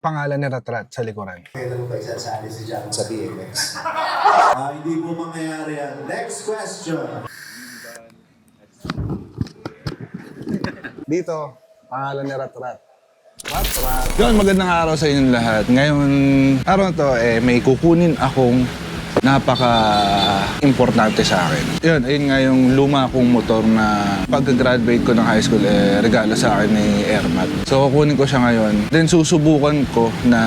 pangalan ni Ratrat sa likuran. Kailan mo ba isasali si John sa BMX? Hindi po mangyayari yan. Next question. Dito, pangalan ni Ratrat. Ratrat. Yun, magandang araw sa inyong lahat. Ngayon, araw na to, may kukunin akong napaka-importante sa akin. Yun, ayun nga yung luma kong motor na pagka-graduate ko ng high school, regalo sa akin ni Airmat. So, kukunin ko siya ngayon. Then, susubukan ko na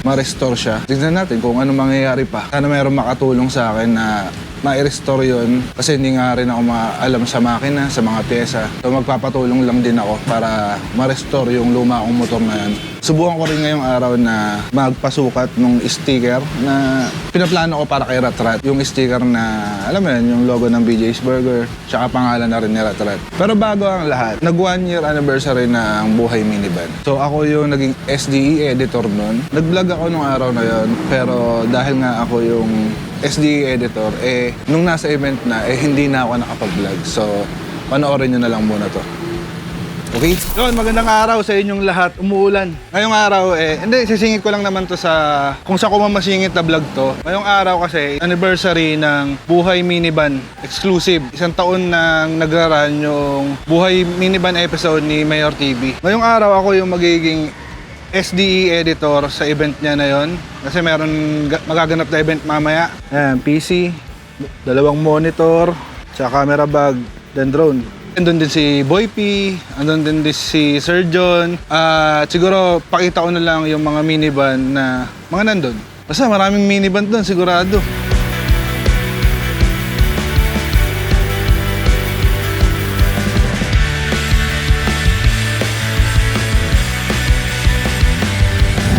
ma-restore siya. Tignan natin kung ano mangyayari pa. Sana mayroong makatulong sa akin na ma-restore yun. Kasi hindi nga rin ako maalam sa makina, sa mga pyesa. So, magpapatulong lang din ako para ma-restore yung luma kong motor na yun. Subukan ko rin ngayong araw na magpasukat ng sticker na pinaplano ko para kay Ratrat. Yung sticker na, alam mo yun, yung logo ng BJ's Burger, tsaka pangalan na rin ni Ratrat. Pero bago ang lahat, nag 1 year anniversary na ang Buhay Minivan. So ako yung naging SDE editor nun. Nag-vlog ako nung araw na yun, pero dahil nga ako yung SDE editor, nung nasa event na, hindi na ako nakapag-vlog. So, panoorin nyo na lang muna to. Okay? Yun, magandang araw sa inyong lahat. Umuulan. Ngayong araw, hindi, sisingit ko lang naman to sa kung saan ko masingit na vlog to. Ngayong araw kasi, anniversary ng Buhay Minivan exclusive. 1 taon nang nagra-run yung Buhay Minivan episode ni Mayor TV. Ngayong araw, ako yung magiging SDE editor sa event niya na yon. Kasi meron magaganap na event mamaya. Ayan, PC, 2 monitor, tsaka camera bag, then drone. Andun din si Boy P, andun din si Sir John. Siguro pakita ko na lang yung mga minivan na mga nandun. Basta maraming minivan doon, sigurado.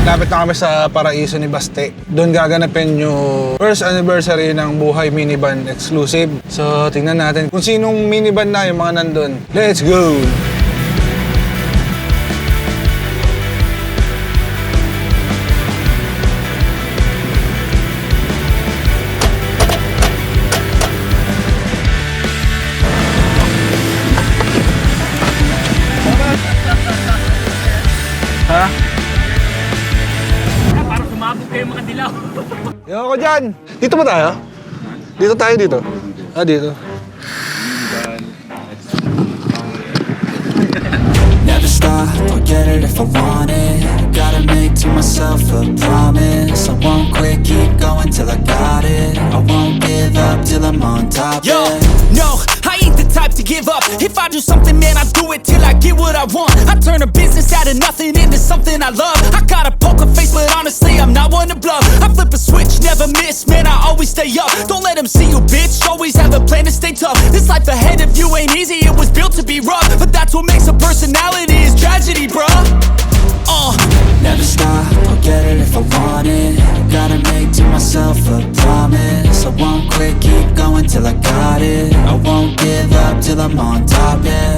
Lapit na kami sa Paraiso ni Baste. Doon gaganapin yung first anniversary ng Buhay Minivan exclusive. So, tingnan natin kung sinong minivan na yung mga nandun. Let's go! Ha? Yo ko dyan! Dito ba tayo? Dito tayo dito? Dito. Never stop, I'll get it if I want it. Gotta make to myself a promise. I won't quit, keep going till I got it. I won't give up till I'm on top. Yo, no, I ain't the type to give up. If I do something, man, I do it till I get what I want. I turn a business out of nothing into something I love. I got a poker face, but honestly, I'm not one to bluff. I flip a switch, never miss, man, I always stay up. Don't let them see you, bitch, always have a plan to stay tough. This life ahead of you ain't easy, it was built to be rough. But that's what makes a personality, is tragedy, bruh. Never stop, I'll get it if I want it. Gotta make to myself a promise. I won't quit, keep going till I got it. I won't give up till I'm on top, yeah.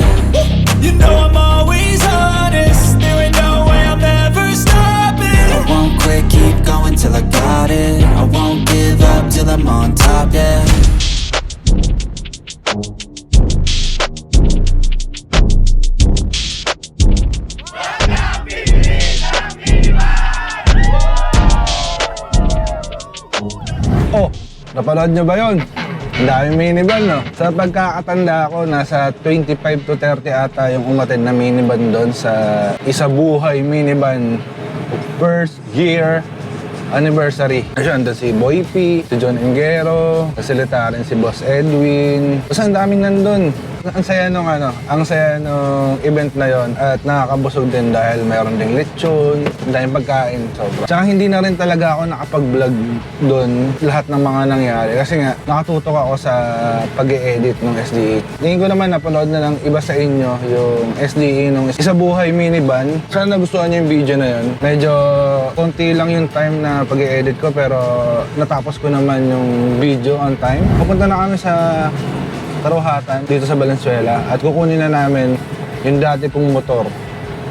You know I'm always honest, there ain't no way I'm ever stopping. I won't quit, keep going till I got it. I won't give up till I'm on top, yeah. Oh, napanood nyo ba yun? Ang daming minivan, no? Sa pagkakatanda ko, nasa 25 to 30 ata yung umatin na minivan doon sa Isa Buhay Minivan first year anniversary. Kasi andun si Boy P, si John Engero, kasilita rin si Boss Edwin. Basta ang daming nandun. Ang saya nung event na yon at nakakabusog din dahil mayroon ding lechon, daming pagkain, sobra. Tsaka hindi na rin talaga ako nakapag-vlog doon lahat ng mga nangyari kasi nga nakatutok ako sa pag-e-edit ng SDE. Tingin ko naman napanood na ng iba sa inyo yung SDE nung Isa Buhay Minivan. Sana nagustuhan niyo yung video na yon. Medyo konti lang yung time na pag-e-edit ko pero natapos ko naman yung video on time. Pupunta na kami sa Karuhatan dito sa Valenzuela at kukunin na namin yung dati kong motor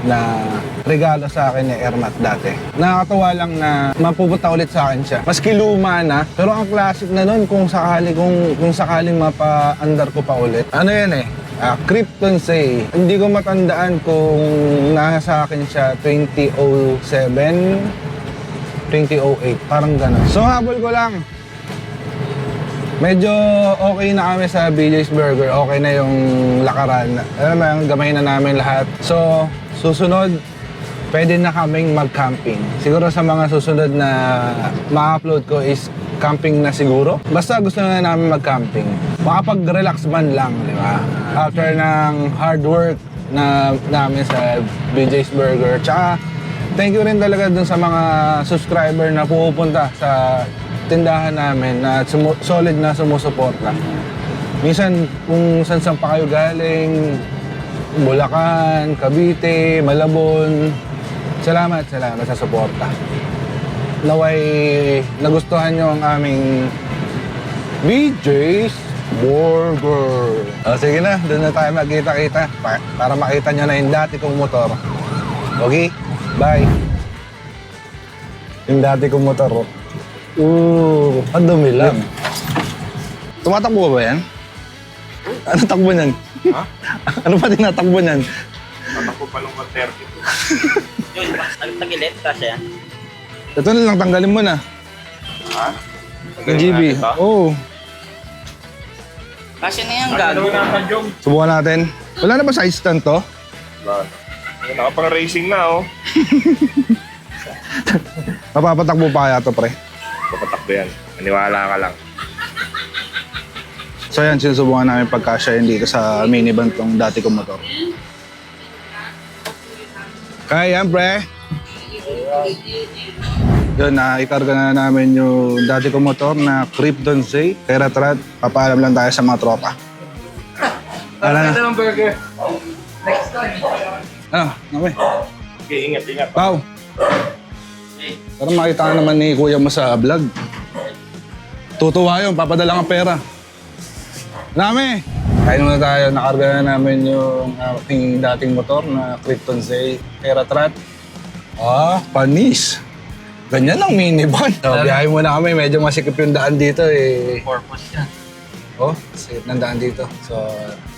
na regalo sa akin ni Airmat dati. Nakakatawa lang na mapupunta ulit sa akin siya. Maski luma na, pero ang classic na nun kung sakaling mapa-andar ko pa ulit. Ano yan Krypton Say. Hindi ko matandaan kung nasa sa akin siya 2007, 2008, parang gano'n. So habol ko lang. Medyo okay na kami sa BJ's Burger. Okay na yung lakaran. Alam mo, gamay na namin lahat. So, susunod, pwede na kaming mag-camping. Siguro sa mga susunod na ma-upload ko is camping na siguro. Basta gusto na namin mag-camping. Makapag-relax man lang, di ba? After ng hard work na namin sa BJ's Burger. Tsaka, thank you rin talaga dun sa mga subscriber na pupunta sa tindahan namin na solid na sumusuporta. Minsan, kung saan pa kayo galing, Bulacan, Cavite, Malabon, salamat sa suporta. Naway nagustuhan nyo ang aming BJ's Burger. O sige na, doon na tayo magkita-kita para makita nyo na yung dati kong motor. Okay? Bye! Yung dati kong motor. Ang dumi lang. Tumatakbo ba yan? Ano takbo niyan? Ha? Ano pa tinatakbo niyan? Tatakbo pa nung 30 po. Yun, tagilid, kasi yan. Ito na lang, tanggalin mo na. Ha? Yung GB. Oo. Kasi na yan, Ano gago. natin, Jong? Subukan natin. Wala na ba side stand to? Nakapang-racing na, oh. Mapapatakbo pa kaya to, pre. Papatakbo yan. Maniwala ka lang. So yan, sinusubukan namin pagkasya yun dito sa minivan tong dati kong motor. Kaya yan, pre. Yun, ikarga na namin yung dati kong motor na Krypton Say. Kay Ratrat, papaalam lang tayo sa mga tropa. Ano na? ng burger. Ano? Okay. Okay, ingat, ingat. Pao. Para makita ka naman ni kuya mo sa vlog. Tutuwa yun, papadala kang pera. Nami! Kain muna tayo, nakarga na namin yung aking dating motor na Krypton Say kay Ratrat. Panis. Ganyan ang minivan. So, biyahe muna kami, medyo masikip yung daan dito eh. Purpose yan. Sikip ng daan dito. So,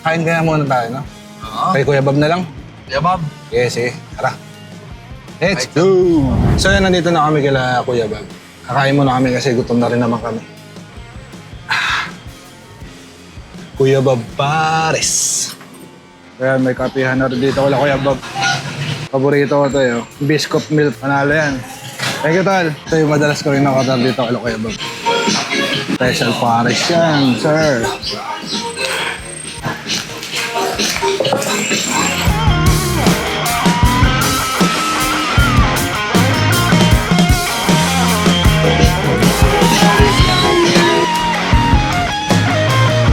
kain kaya muna tayo, no? Kay Kuya Bob na lang. Yeah, Bob. Yes, sige. Tara. Let's go! So yan, nandito na kami kila Kuya Bob. Kakain muna kami kasi gutom na rin naman kami. Kuya Bob Pares. Ayan, may kapihan na rin dito wala Kuya Bob. Paborito ko ito eh. Biscuit milk. Panalo yan. Thank you, Tal. Ito yung madalas ko rin nakatar dito wala Kuya Bob. Special Pares yan, sir.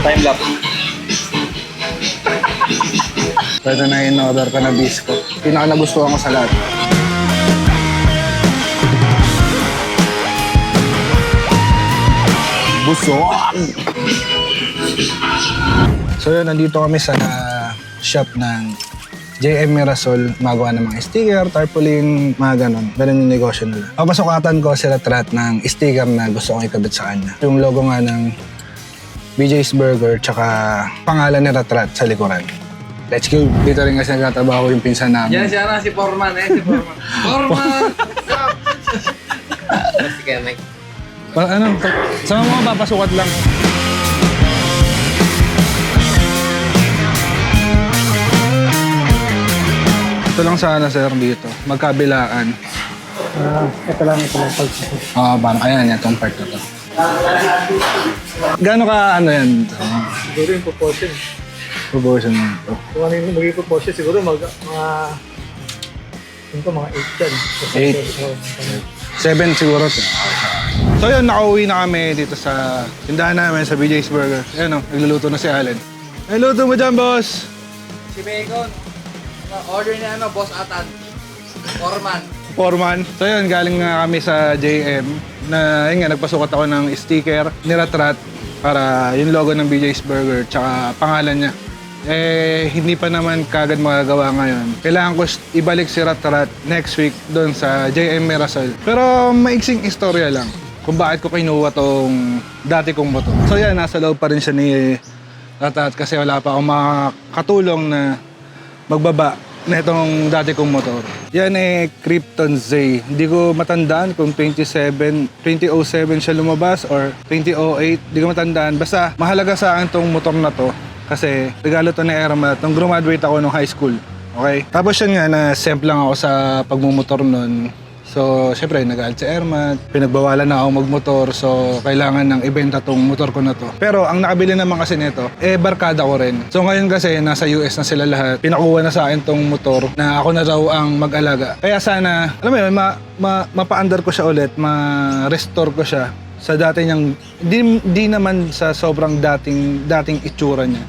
Time lapse. Pwede na in-order ka na biscuit. Pinaka nagustuhan ko sa lahat. Busog! So yun, nandito kami sa shop ng JM Mirasol. Magawa ng mga sticker, tarpaulin, mga ganon. Ganon yung negosyo nila. Papasukatan ko si Ratrat ng sticker na gusto kong ikabit sa kanya. Yung logo nga ng BJ's Burger, tsaka pangalan ni Ratrat sa likuran. Let's go! Dito rin kasi nagtatrabaho yung pinsan namin. Yan siya na, si Foreman si Foreman. Foreman! Sige, Mike. Saan mo papasukat lang? Ito lang sana, sir, dito. Magkabilaan. Ito lang pagsusunod. Parang ayan, itong part na to. Gano'n ka, yan? Siguro yung proportion. Proportion mo ito. Kung ano yung magiging proportion, siguro mga 8 yan. 7 siguro. So yun, nakauwi na kami dito sa tindahan namin sa BJ's Burger. Ayan o, nagluluto na si Allen. Ay, luto mo dyan, boss! Si Bacon. Order niya boss Atan. Foreman. Foreman. So yun, galing nga kami sa JM na yun nga, nagpasukat ako ng sticker ni Ratrat para yung logo ng BJ's Burger tsaka pangalan niya. Hindi pa naman kagad magagawa ngayon. Kailangan ko ibalik si Ratrat next week doon sa JM Mirasol. Pero maiksing istorya lang kung bakit ko kinuha tong dati kong motor. So yan, nasa loob pa rin siya ni Rat-rat kasi wala pa akong makakatulong na magbaba na itong dati kong motor. Yan Krypton Z. Hindi ko matandaan kung 2007 siya lumabas or 2008. Hindi ko matandaan. Basta mahalaga sa akin tong motor na to kasi regalo to ni Ermat nung graduate ako nung high school. Okay? Tapos yun nga, na-semp lang ako sa pagmumotor nun. So, syempre, nag-aalit si Ermat. Pinagbawalan na ako magmotor. So, kailangan ng ibenta tong motor ko na to. Pero, ang nakabili naman kasi nito, barkada ko rin. So, ngayon kasi, nasa US na sila lahat. Pinakuha na sa akin tong motor na ako na raw ang mag-alaga. Kaya sana, alam mo yun, mapa-under ko siya ulit, ma-restore ko siya sa dati niyang, di naman sa sobrang dating itsura niya.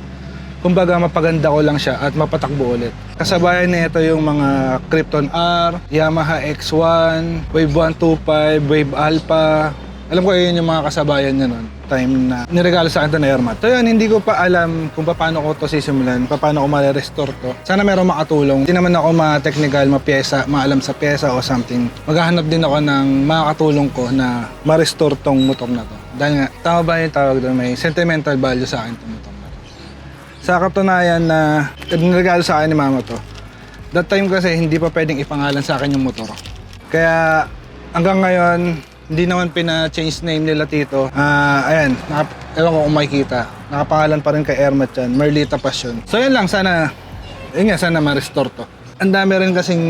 Kumbaga, mapaganda ko lang siya at mapatakbo ulit. Kasabayan nito yung mga Krypton R, Yamaha X1, Wave 125, Wave Alpha. Alam ko yun yung mga kasabayan niya noon. Time na niregalo sa akin ito na Ermat. So yun, hindi ko pa alam kung paano ko to sisimulan, paano ko ma-restore to. Sana merong makatulong. Hindi naman ako ma-technical, maalam sa pyesa o something. Maghahanap din ako ng makakatulong ko na ma-restore tong motor na to. Dahil nga, tama ba yung tawag doon? May sentimental value sa akin tong motor. Sa katunayan na niregalo sa akin ni mama to. That time kasi hindi pa pwedeng ipangalan sa akin yung motor. Kaya hanggang ngayon, hindi naman pina-change name nila tito. Ayan, ewan ko kung makikita. Nakapangalan pa rin kay Ermat yan, Merlita Passion. So yun lang, sana ma-restore to. Ang dami rin kasing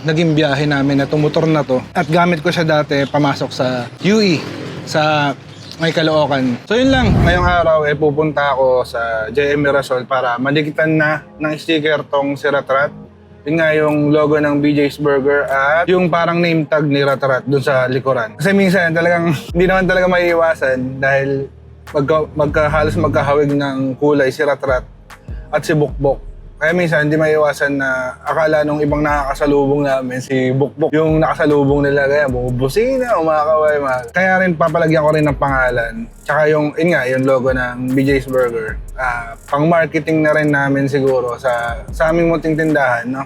naging biyahe namin na itong motor na to. At gamit ko siya dati pamasok sa UE, sa may Caloocan. So yun lang, ngayong araw pupunta ako sa JM Mirasol para madikitan na ng sticker tong si Rat-Rat. Yun nga yung logo ng BJ's Burger at yung parang name tag ni Rat-Rat dun sa likuran. Kasi minsan talagang hindi naman talaga maiiwasan dahil halos magkahawig ng kulay si Rat-Rat at si Bukbok. Kaya minsan hindi maiiwasan na akala nung ibang nakakasalubong namin si Bukbok yung nakasalubong nila kaya bumubusina, umakaway. Kaya rin papalagyan ko rin ng pangalan. Tsaka yung logo ng BJ's Burger. Pang-marketing na rin namin siguro sa aming munting tindahan, no?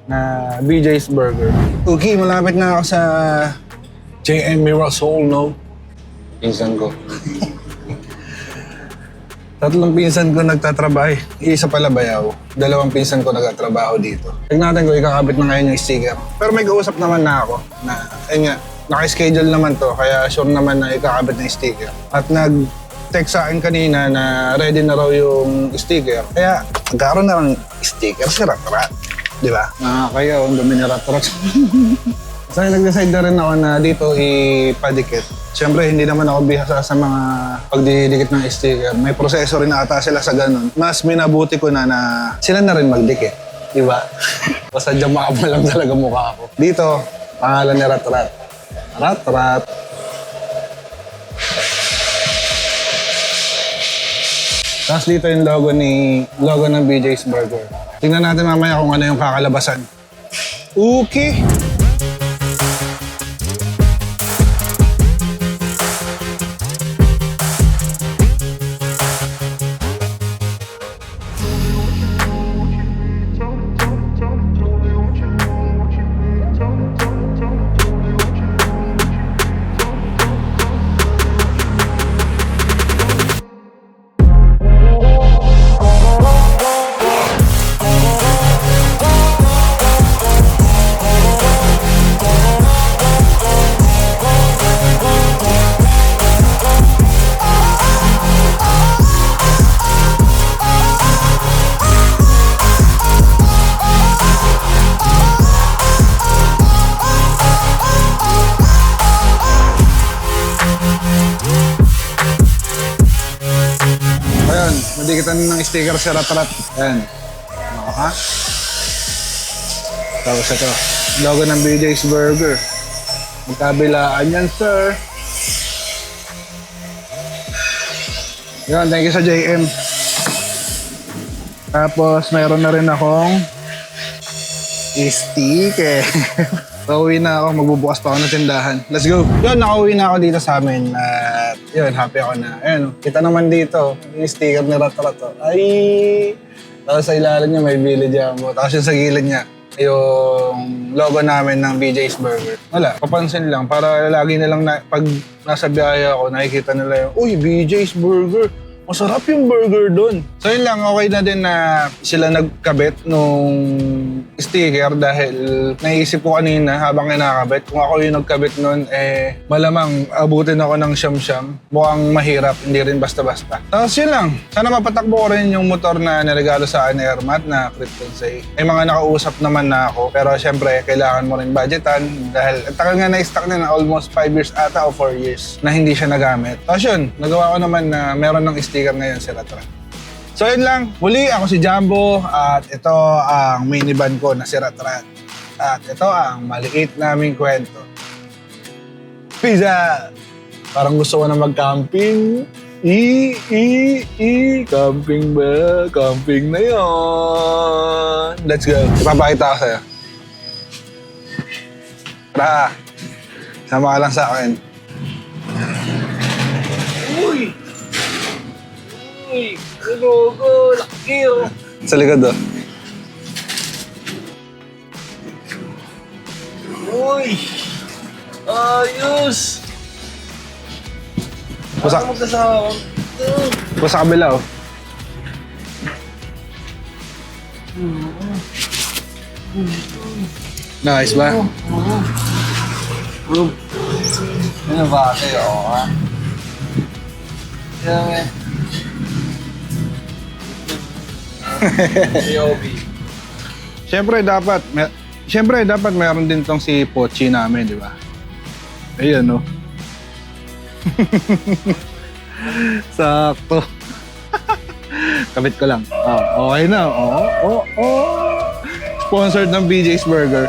Na BJ's Burger. Okay, malapit na ako sa JM Mirasol, no? Pinsan ko. Tatlong pinsan ko nagtatrabaho. Isa pala bayaw. Dalawang pinsan ko nagtatrabaho dito. Tignan natin kung ikakabit na ngayon yung sticker. Pero may kausap naman na ako na, naka-schedule naman to. Kaya sure naman na ikakabit na yung sticker. At nag-text sa akin kanina na ready na raw yung sticker. Kaya nagkaroon na lang sticker si Rat-Rat. Di ba? Kaya ang dumi ni Rat-Rat. So nag-decide na rin ako na dito ipadikit. Siyempre, hindi naman ako bihasa sa mga pagdidikit ng sticker. May proseso rin ata sila sa ganun. Mas minabuti ko na sila na rin magdikit. Di ba? Basta dyan makapal lang talaga mukha ako. Dito, pangalan ni Rat-Rat. Rat-Rat. Tapos dito yung logo ng BJ's Burger. Tingnan natin mamaya kung ano yung kakalabasan. Okay. Madikitan ng sticker si Rat-Rat. Ayan. Ha? Tapos ito. Logo ng BJ's Burger. Magkabilaan yan, sir. Yan, thank you sa JM. Tapos, mayroon na rin akong sticker. Pauwi na ako, magbubukas pa ako ng tindahan. Let's go! Yun, nakauwi na ako dito sa amin. At yun, happy ako na. Ayun, kita naman dito, yung sticker ni Rat-Rat. Ay! Tapos sa ilalim niya may Billy Jumbo. Tapos yung sa gilid niya, yung logo namin ng BJ's Burger. Wala, papansin lang. Para lagi nilang pag nasa biyahe ako, nakikita nila yung, uy, BJ's Burger. Masarap yung burger doon. So yun lang, okay na din na sila nagkabit nung sticker dahil naisip ko kanina habang kinakabit, kung ako yung nagkabit nun, malamang abutin ako ng siyam-siyam. Mukhang mahirap, hindi rin basta-basta. Tapos yun lang, sana mapatakbo ko rin yung motor na niregalo sa akin ni Ermat na Krypton Say. May mga nakausap naman na ako, pero syempre kailangan mo rin budgetan dahil ang tagal nga na-stock na almost 5 years ata o 4 years na hindi siya nagamit. Tapos yun, nagawa ko naman na meron ng sticker ngayon si Ratrat. So yun lang, muli ako si Jumbo at ito ang minivan ko na si Ratrat. At ito ang maliit naming kwento. Peace out! Parang gusto ko na mag-camping. Camping ba? Camping na yon. Let's go. Ipapakita ko sa'yo. Tara, sama ka lang sa akin. Uy! Gulogo! Laki oh! Sa likod oh. Uy! Ayos! Pusa, Magkasama ko. sa kabila oh. Nice ba? Ano ba kayo? Ha? Yan Siyempre dapat meron din tong si Pochi namin, di ba? Ayun no. Sakto. Kabit ko lang. Oh, okay na. Oh. Sponsored ng BJ's Burger.